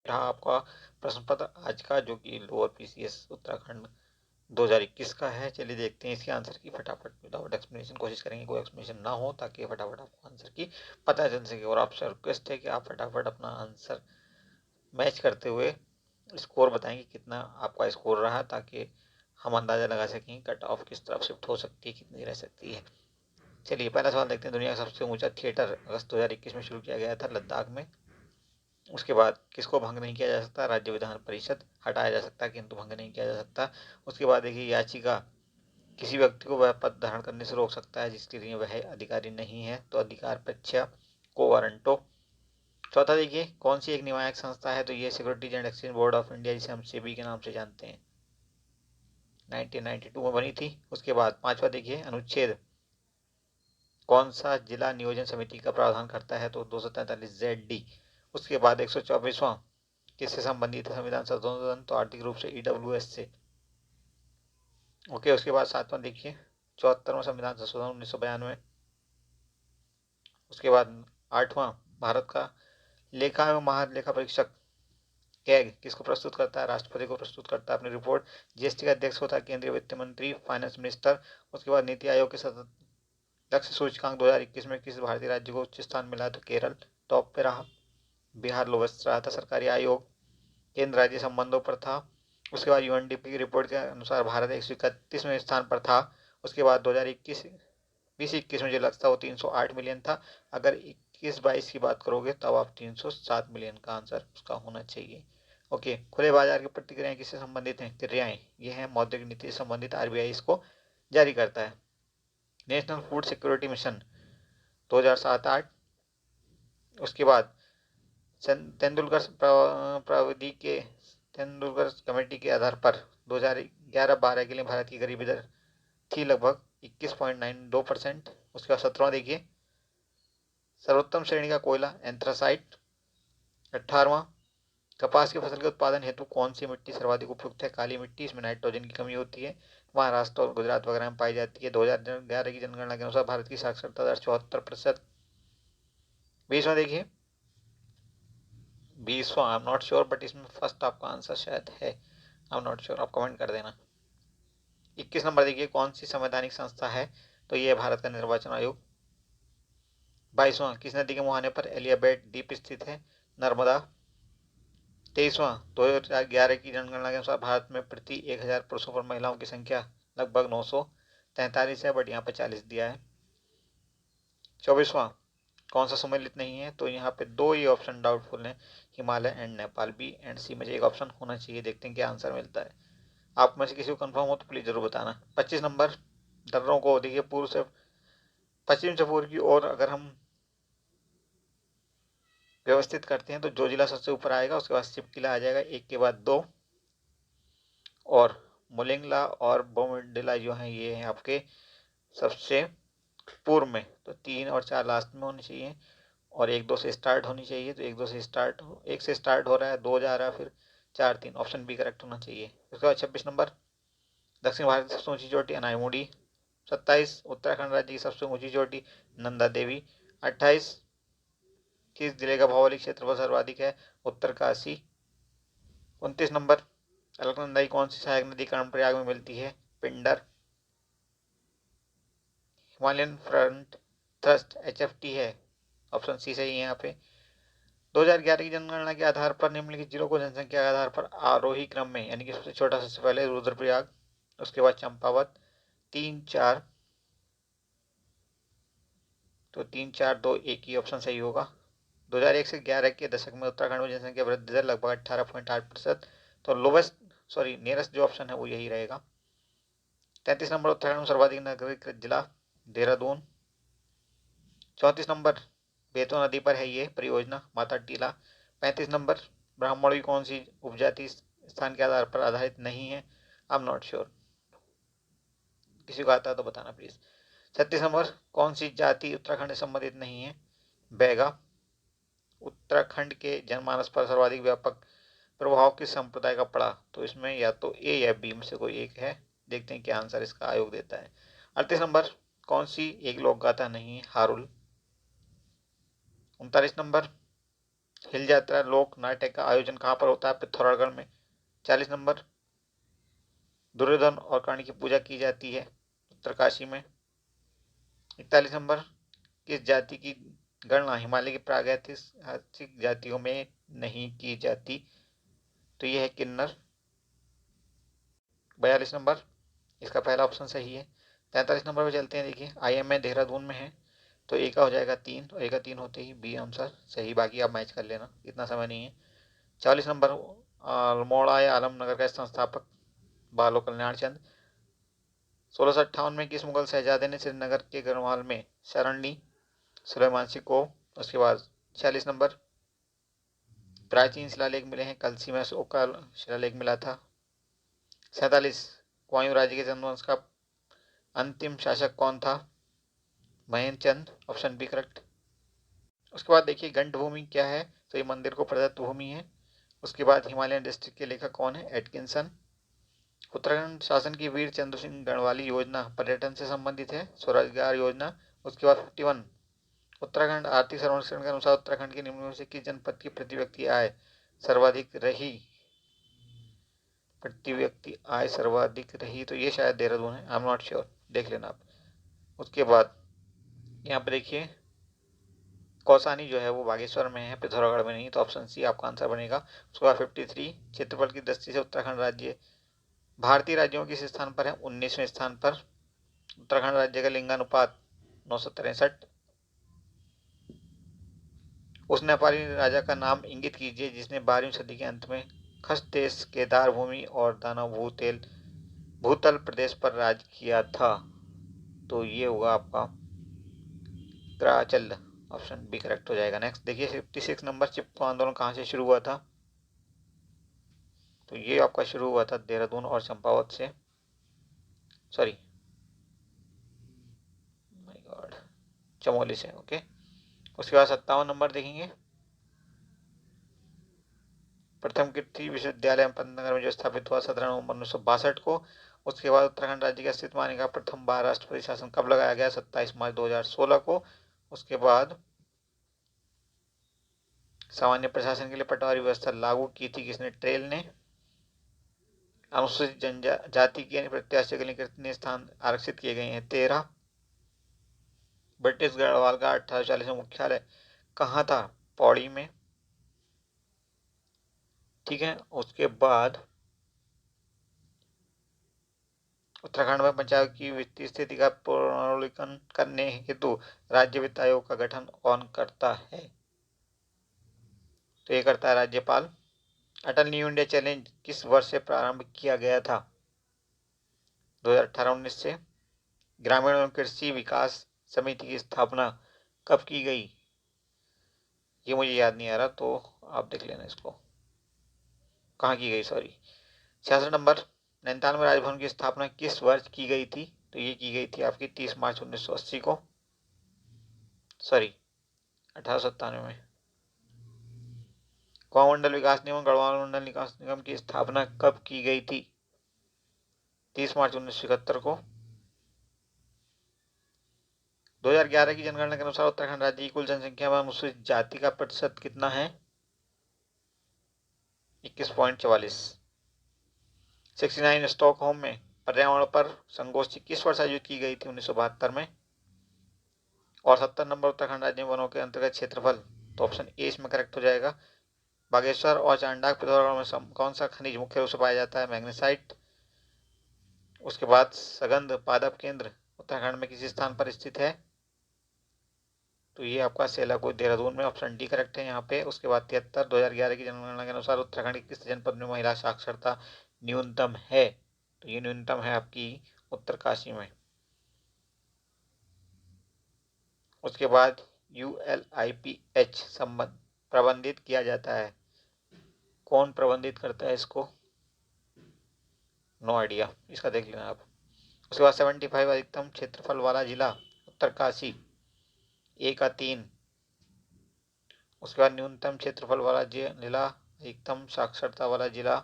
रहा आपका प्रश्न पत्र आज का, जो कि लोअर पीसीएस उत्तराखंड 2021 का है। चलिए देखते हैं इसके आंसर की फटाफट विदाउट एक्सप्लेनेशन। कोशिश करेंगे कोई एक्सप्लेनेशन ना हो, ताकि फटाफट आपको आंसर की पता चल सके। और आपसे रिक्वेस्ट है कि आप फटाफट अपना आंसर मैच करते हुए स्कोर बताएंगे कितना आपका स्कोर रहा, ताकि हम अंदाजा लगा सकें कट ऑफ किस तरफ शिफ्ट हो सकती है, कितनी रह सकती है। चलिए पहला सवाल देखते हैं। दुनिया का सबसे ऊंचा थिएटर अगस्त 2021 में शुरू किया गया था लद्दाख में। उसके बाद किसको भंग नहीं किया जा सकता? राज्य विधान परिषद। हटाया जा सकता है किंतु भंग नहीं किया जा सकता। उसके बाद देखिए, याचिका किसी व्यक्ति को वह पद धारण करने से रोक सकता है जिसके लिए वह अधिकारी नहीं है, तो अधिकार परीक्षा को वारंटो। चौथा देखिए, कौन सी एक नियामक संस्था है? तो ये securities and exchange board of India, जिसे हम सेबी के नाम से जानते हैं, 1992 में बनी थी। उसके बाद पांचवा देखिए, अनुच्छेद कौन सा जिला नियोजन समिति का प्रावधान करता है? तो 243 ZD। उसके बाद 124वां किससे संबंधित है? संविधान संशोधन, तो आर्थिक रूप से ईडब्ल्यूएस से। ओके, उसके बाद सातवां देखिए, 74वां संविधान संशोधन 1992। उसके बाद आठवां, भारत का लेखा एवं महालेखा परीक्षक कैग किसको प्रस्तुत करता है? राष्ट्रपति को प्रस्तुत करता है अपनी रिपोर्ट। जीएसटी का अध्यक्ष होता है केंद्रीय वित्त मंत्री, फाइनेंस मिनिस्टर। उसके बाद नीति आयोग के सदस्य लक्ष्य सूचकांक 2021 में किस भारतीय राज्य को उच्च स्थान मिला? तो केरल टॉप पे रहा, बिहार लोवेस्ट रहा था। सरकारी आयोग केंद्र राज्य संबंधों पर था। उसके बाद यूएनडीपी की रिपोर्ट के अनुसार भारत 131वें स्थान पर था। उसके बाद 2021 में जो लक्ष्य था वो 308 मिलियन था। अगर 21-22 की बात करोगे तब आप 307 मिलियन का आंसर उसका होना चाहिए। ओके, खुले बाजार की प्रतिक्रियाएं किससे संबंधित हैं? क्रियाएं ये है मौद्रिक नीति से संबंधित, आरबीआई इसको जारी करता है। National food security mission 2007-8। उसके बाद तेंदुलकर प्रविधि के तेंदुलकर कमेटी के आधार पर 2011-12 के लिए भारत की गरीबी दर थी लगभग 21.92%। उसके बाद 17वां देखिए, सर्वोत्तम श्रेणी का कोयला एंथ्रासाइट। 18वां, कपास की फसल के उत्पादन हेतु कौन सी मिट्टी सर्वाधिक उपयुक्त है? काली मिट्टी, इसमें नाइट्रोजन की कमी होती है, महाराष्ट्र और गुजरात वगैरह में पाई जाती है। 2011 की जनगणना के अनुसार भारत की साक्षरता दर 74%। 20वां देखिए, 20वां I am not sure, but इसमें फर्स्ट आपका आंसर शायद है, आई एम नॉट श्योर, आप कमेंट कर देना। 21 नंबर देखिए, कौन सी संवैधानिक संस्था है? तो ये है भारत का निर्वाचन आयोग। 22वां, किस नदी के मुहाने पर एलियाबेट द्वीप स्थित है? नर्मदा। 23वां, 2011 की जनगणना के अनुसार भारत में प्रति 1000 पुरुषों पर महिलाओं की संख्या लगभग 943 है, बट यहाँ पे 40 दिया है। 24वां, कौन सा सम्मिलित नहीं है? तो यहाँ पे दो ये ऑप्शन डाउटफुल हैं, Himalaya and Nepal. B and C में से एक ऑप्शन होना चाहिए। देखते हैं क्या आंसर मिलता है। आप में से किसी को कंफर्म हो तो प्लीज जरूर बताना। 25 नंबर, दर्रों को देखिए पूर्व से पश्चिम से पूर्व की ओर अगर हम व्यवस्थित करते हैं तो जो जिला सबसे ऊपर आएगा उसके बाद शिवकिला आ जाएगा, एक के बाद दो। और मुलिंगला और बोमडिला जो हैं ये हैं आपके सबसे पूर्व में, तो 3 और 4 लास्ट में होनी चाहिए, और 1-2 से स्टार्ट होनी चाहिए। तो 1-2 से स्टार्ट, 1 से स्टार्ट हो रहा है, 2 जा रहा है, फिर 4-3, ऑप्शन बी करेक्ट होना चाहिए। उसके बाद 26 नंबर, दक्षिण भारत की सबसे ऊंची चोटी अनाईमुड़ी। 27, उत्तराखंड राज्य की सबसे ऊंची चोटी नंदा देवी। 28, किस जिले का भौगोलिक क्षेत्रफल सर्वाधिक है? उत्तरकाशी। 29 नंबर, अलकनंदा की कौन सी सहायक नदी कर्णप्रयाग में मिलती है? Pindar. Himalayan front thrust HFT है, ऑप्शन सी सही है यहाँ पे। 2011 की जनगणना के आधार पर निम्नलिखित जिलों को जनसंख्या के आधार पर आरोही क्रम में, यानी कि सबसे छोटा सबसे पहले रुद्रप्रयाग, उसके बाद चंपावत, 3-4, तो 3-4-2-1 ही ऑप्शन सही होगा। 2001 से 11 के दशक में उत्तराखंड में जनसंख्या वृद्धि दर लगभग 18.8%, तो नियरेस्ट जो ऑप्शन है वो यही रहेगा। 33 नंबर, उत्तराखंड में सर्वाधिक नगरीकृत जिला देहरादून। 34 नंबर, बेतवा नदी पर है ये परियोजना, माता टीला। 35 नंबर, ब्राह्मणों की कौन सी उपजाति स्थान के आधार पर आधारित नहीं है? आई एम नॉट श्योर, किसी को आता है तो बताना प्लीज। 36 नंबर, कौन सी जाति उत्तराखंड से संबंधित नहीं है? बैगा। उत्तराखंड के जनमानस पर सर्वाधिक व्यापक प्रभाव किस संप्रदाय का पड़ा? तो इसमें या तो ए या बी में से कोई एक है। देखते हैं क्या आंसर इसका आयोग देता है। 38 नंबर, कौन सी एक लोक गाथा नहीं है? हारुल। 39 नंबर, हिल यात्रा लोक नाट्य का आयोजन कहाँ पर होता है? पिथौरागढ़ में। 40 नंबर, दुर्योधन और कर्ण की पूजा की जाती है उत्तरकाशी में। 41 नंबर, किस जाति की गणना हिमालय की प्रागैतिहासिक जातियों में नहीं की जाती? तो ये है किन्नर। 42 नंबर, इसका पहला ऑप्शन सही है। 43 नंबर पे चलते हैं। देखिए IMA देहरादून में है, तो ए का हो जाएगा 3, और ए का 3 होते ही बी आंसर सही। बाकी आप मैच कर लेना, इतना समय नहीं है। 44 नंबर, अल्मोड़ा या आलमनगर का संस्थापक बालो कल्याण चंद। 1658 में किस मुगल शहजादे ने श्रीनगर के गढ़वाल में शरण ली? सुलेमान सिंह को। उसके बाद 46 नंबर, प्राचीन शिलालेख मिले हैं, कलसी में अशोक का शिलालेख मिला था। 47, कुआयूं राज्य के चंद्रवंश का अंतिम शासक कौन था? महेंद्र चंद, ऑप्शन बी करेक्ट। उसके बाद देखिए गंड भूमि क्या है? तो ये मंदिर को प्रदत्त भूमि है। उसके बाद हिमालयन डिस्ट्रिक्ट के लेखक कौन है? एटकिंसन। उत्तराखंड शासन की वीर चंद्र सिंह गढ़वाली योजना पर्यटन से संबंधित है, स्वरोजगार योजना। उसके बाद 51, उत्तराखंड आर्थिक सर्वेक्षण के अनुसार उत्तराखंड के निम्न में से किस जनपद की प्रति व्यक्ति आय सर्वाधिक रही? प्रति व्यक्ति आय सर्वाधिक रही, तो ये शायद देहरादून है, आई एम नॉट श्योर, देख लेना आप। उसके बाद यहाँ पे देखिए कौसानी जो है वो बागेश्वर में है, पिथौरागढ़ में नहीं, तो ऑप्शन सी आपका आंसर बनेगा। उसके बाद 53, क्षेत्रफल की दृष्टि से उत्तराखंड राज्य भारतीय राज्यों किस स्थान पर है? 19वें स्थान पर। उत्तराखंड राज्य का लिंगानुपात 963। उस नेपाली राजा का नाम इंगित कीजिए जिसने 12वीं सदी के अंत में खस देश, केदार भूमि और दानव भूतल प्रदेश पर राज किया था। तो ये होगा आपका ग्राचल, ऑप्शन बी करेक्ट हो जाएगा। नेक्स्ट देखिए 56 नंबर, चिपको आंदोलन कहाँ से शुरू हुआ था? तो ये आपका शुरू हुआ था देहरादून और चंपावत से, सॉरी माय गॉड, चमोली से। ओके। उसके बाद 57 नंबर देखेंगे, प्रथम कीर्ति विश्वविद्यालय पंतनगर में जो स्थापित हुआ 17 नवंबर 1962 को। उसके बाद उत्तराखंड राज्य के अस्तित्व आने का प्रथम बार राष्ट्रपति शासन कब लगाया गया? 27 मार्च 2016 को। उसके बाद सामान्य प्रशासन के लिए पटवारी व्यवस्था लागू की थी किसने? ट्रेल ने। अनुसूचित जनजाति के प्रत्याशियों के लिए कितने स्थान आरक्षित किए गए हैं? 13। ब्रिटिश गढ़वाल का 1840 में मुख्यालय कहाँ था? पौड़ी में। ठीक है। उसके बाद उत्तराखंड में पंचायत की वित्तीय स्थिति का पुनरावलोकन करने हेतु राज्य वित्त आयोग का गठन कौन करता है? तो ये करता है राज्यपाल। अटल न्यू इंडिया चैलेंज किस वर्ष से प्रारंभ किया गया था? 2018-19 से। ग्रामीण एवं कृषि विकास समिति की स्थापना कब की गई? ये मुझे याद नहीं आ रहा, तो आप देख लेना इसको, कहाँ की गई, सॉरी। 66 नंबर, नैनीताल में राजभवन की स्थापना किस वर्ष की गई थी? तो ये की गई थी आपकी 30 मार्च 1980 को, सॉरी 1897 में। कुआं मंडल विकास निगम गढ़वाल मंडल विकास निगम की स्थापना कब की गई थी? 30 मार्च 1971 को। 2011 की जनगणना के अनुसार उत्तराखंड राज्य की कुल जनसंख्या में अनुसूचित जाति का प्रतिशत कितना है? 21.44। 69, स्टॉकहोम में पर्यावरण पर संगोष्ठी किस वर्ष आयोजित की गई थी? 1972 में। और 70 नंबर, उत्तराखंड राज्य वनों के अंतर्गत क्षेत्रफल, तो ऑप्शन ए इसमें करेक्ट हो जाएगा। बागेश्वर और चांडाक पिथौरागढ़ में कौन सा खनिज मुख्य रूप से पाया जाता है? मैग्नेसाइट। उसके बाद सगंध पादप केंद्र उत्तराखंड में किस स्थान पर स्थित है? तो ये आपका सेलाकुई देहरादून में, ऑप्शन डी करेक्ट है यहाँ पे। उसके बाद 73, 2011 की जनगणना के अनुसार उत्तराखंड के किस जनपद में महिला साक्षरता न्यूनतम है? तो ये न्यूनतम है आपकी उत्तरकाशी में। उसके बाद ULIPH संबंध प्रबंधित किया जाता है, कौन प्रबंधित करता है इसको? नो आइडिया, इसका देख लेना आप। उसके बाद 75, अधिकतम क्षेत्रफल वाला जिला उत्तरकाशी, ए का 3। उसके बाद न्यूनतम क्षेत्रफल वाला जिला, अधिकतम साक्षरता वाला जिला,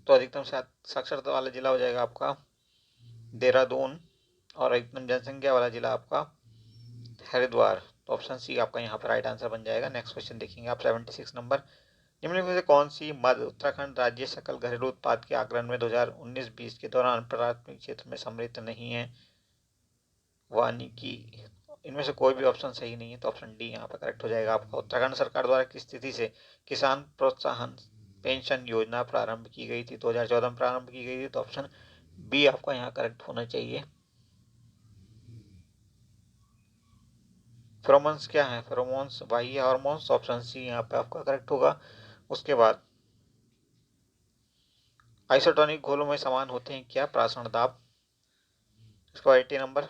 तो अधिकतम साक्षरता वाला जिला हो जाएगा आपका देहरादून, और अधिकतम जनसंख्या वाला जिला आपका हरिद्वार। तो ऑप्शन सी आपका यहाँ पर राइट आंसर बन जाएगा। नेक्स्ट क्वेश्चन देखेंगे आप 76 नंबर। निम्नलिखित में से कौन सी मध्य उत्तराखंड राज्य सकल घरेलू उत्पाद के आकलन में 2019-20 के दौरान प्राथमिक क्षेत्र में सम्मिलित नहीं है? वानिकी। इनमें से कोई भी ऑप्शन सही नहीं है, तो ऑप्शन डी यहाँ पर करेक्ट हो जाएगा आपका। उत्तराखंड सरकार द्वारा किस स्थिति से किसान प्रोत्साहन पेंशन योजना प्रारंभ की गई थी? 2014 में प्रारंभ की गई थी, तो ऑप्शन बी आपका यहाँ करेक्ट होना चाहिए। फेरोमोन्स क्या है? फेरोमोन्स बाह्य हार्मोन्स, ऑप्शन सी यहाँ पे आपका करेक्ट होगा। उसके बाद आइसोटोनिक घोलों में समान होते हैं क्या? प्रासरण दाब। इसका 80 नंबर।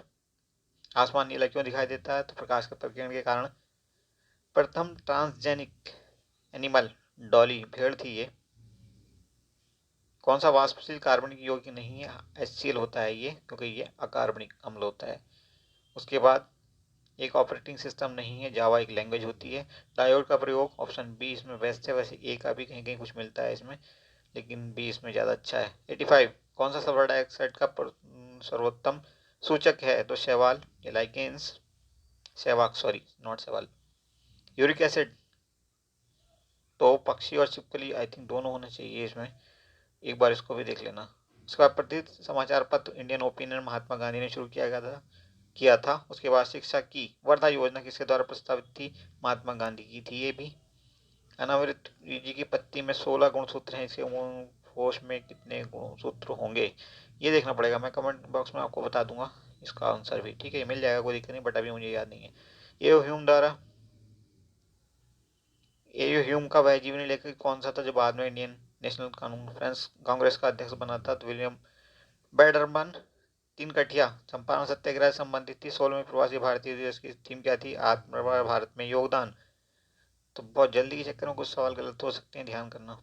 आसमान नीला क्यों दिखाई देता है? तो प्रकाश के प्रकीर्णन के कारण। प्रथम ट्रांसजेनिक एनिमल डॉली भेड़ थी ये। कौन सा वाष्पशील कार्बनिक योग्य नहीं है? HCl होता है ये, क्योंकि ये अकार्बनिक अम्ल होता है। उसके बाद एक ऑपरेटिंग सिस्टम नहीं है, जावा एक लैंग्वेज होती है। डायोड का प्रयोग, ऑप्शन बी इसमें बेस्ट है। वैसे ए का भी कहीं कहीं कुछ मिलता है इसमें, लेकिन बी इसमें ज़्यादा अच्छा है। 85 कौन सा सल्फर डाइऑक्साइड का सर्वोत्तम सूचक है? तो शैवाल, लाइकेन्स, सहवाग, सॉरी नॉट शैवाल। यूरिक एसिड, तो पक्षी और छिपकली आई थिंक दोनों होने चाहिए इसमें, एक बार इसको भी देख लेना। उसके बाद प्रतित समाचार पत्र इंडियन ओपिनियन महात्मा गांधी ने शुरू किया था। उसके बाद शिक्षा की वर्धा योजना किसके द्वारा प्रस्तावित थी? महात्मा गांधी की थी ये भी। अनावृत जी की पत्ती में 16 गुणसूत्र हैं, इसके होश में कितने गुणसूत्र होंगे? ये देखना पड़ेगा, मैं कमेंट बॉक्स में आपको बता दूंगा इसका आंसर भी, ठीक है? मिल जाएगा, कोई दिक्कत नहीं, बट अभी मुझे याद नहीं है। ए ह्यूम द्वारा ए ह्यूम का वह जीवनी लेखक कौन सा था जो बाद में इंडियन नेशनल कांग्रेस का अध्यक्ष बना था? तो विलियम बैडरमन। 3 कठिया चंपारण सत्याग्रह से संबंधित थी। 16वें प्रवासी भारतीय दिवस की थीम क्या थी? आत्मनिर्भर भारत में योगदान। तो बहुत जल्दी के चक्कर में कुछ सवाल गलत हो सकते हैं, ध्यान करना।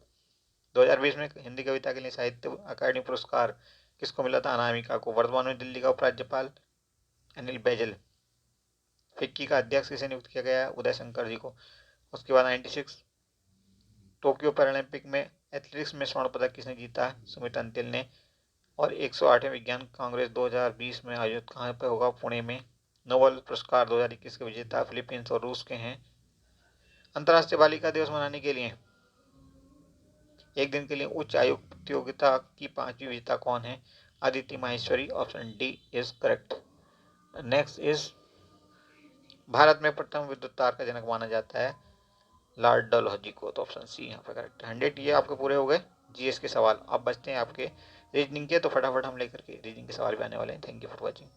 2020 में हिंदी कविता के लिए साहित्य अकादमी पुरस्कार किसको मिला था? अनामिका को। वर्तमान में दिल्ली का उपराज्यपाल अनिल बैजल। फिक्की का अध्यक्ष किसे नियुक्त किया गया? उदय शंकर जी को। उसके बाद 96 टोक्यो पैरालंपिक में एथलेटिक्स में स्वर्ण पदक किसने जीता? सुमित अंतिल ने। और 108वें विज्ञान कांग्रेस 2020 में आयोजित कहाँ पे होगा? पुणे में। नोबेल पुरस्कार 2021 के विजेता फिलीपींस और रूस के हैं। अंतर्राष्ट्रीय बालिका दिवस मनाने के लिए एक दिन के लिए उच्च आयु प्रतियोगिता की 5वीं विजेता कौन है? Aditi Maheshwari, option D is correct. Next is Bharat में प्रथम विद्युत तार का जनक माना जाता है लॉर्ड डलहौजी को, तो ऑप्शन सी यहाँ पे करेक्ट। 100 ये आपके पूरे हो गए जीएस के सवाल। अब बचते हैं आपके रीजनिंग के, तो फटाफट हम लेकर के रीजनिंग के सवाल भी आने वाले हैं। Thank you for watching.